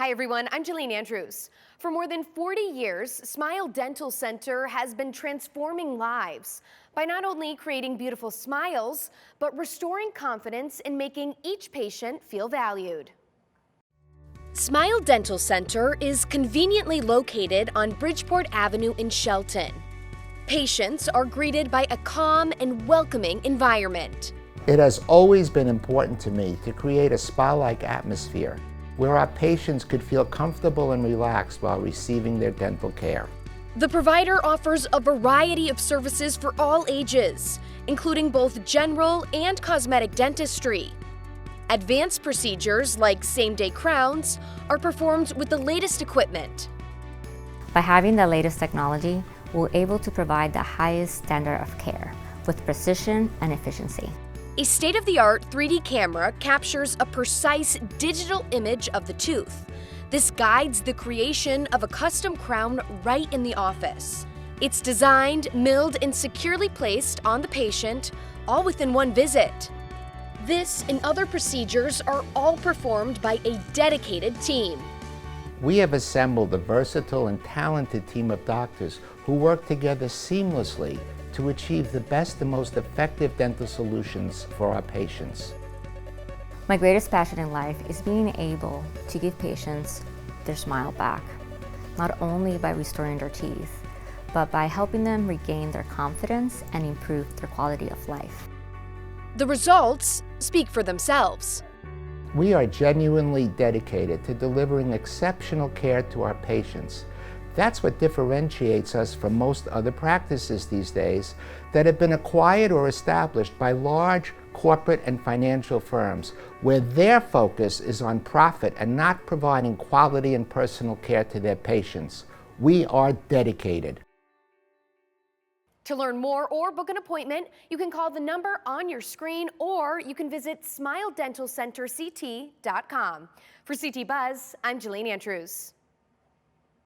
Hi everyone, I'm Jillian Andrews. For more than 40 years, Smile Dental Center has been transforming lives by not only creating beautiful smiles, but restoring confidence and making each patient feel valued. Smile Dental Center is conveniently located on Bridgeport Avenue in Shelton. Patients are greeted by a calm and welcoming environment. It has always been important to me to create a spa-like atmosphere where our patients could feel comfortable and relaxed while receiving their dental care. The provider offers a variety of services for all ages, including both general and cosmetic dentistry. Advanced procedures like same-day crowns are performed with the latest equipment. By having the latest technology, we're able to provide the highest standard of care with precision and efficiency. A state-of-the-art 3D camera captures a precise digital image of the tooth. This guides the creation of a custom crown right in the office. It's designed, milled, and securely placed on the patient, all within one visit. This and other procedures are all performed by a dedicated team. We have assembled a versatile and talented team of doctors who work together seamlessly to achieve the best and most effective dental solutions for our patients. My greatest passion in life is being able to give patients their smile back, not only by restoring their teeth, but by helping them regain their confidence and improve their quality of life. The results speak for themselves. We are genuinely dedicated to delivering exceptional care to our patients. That's what differentiates us from most other practices these days that have been acquired or established by large corporate and financial firms, where their focus is on profit and not providing quality and personal care to their patients. We are dedicated. To learn more or book an appointment, you can call the number on your screen or you can visit smiledentalcenterct.com. For CT Buzz, I'm Jillian Andrews.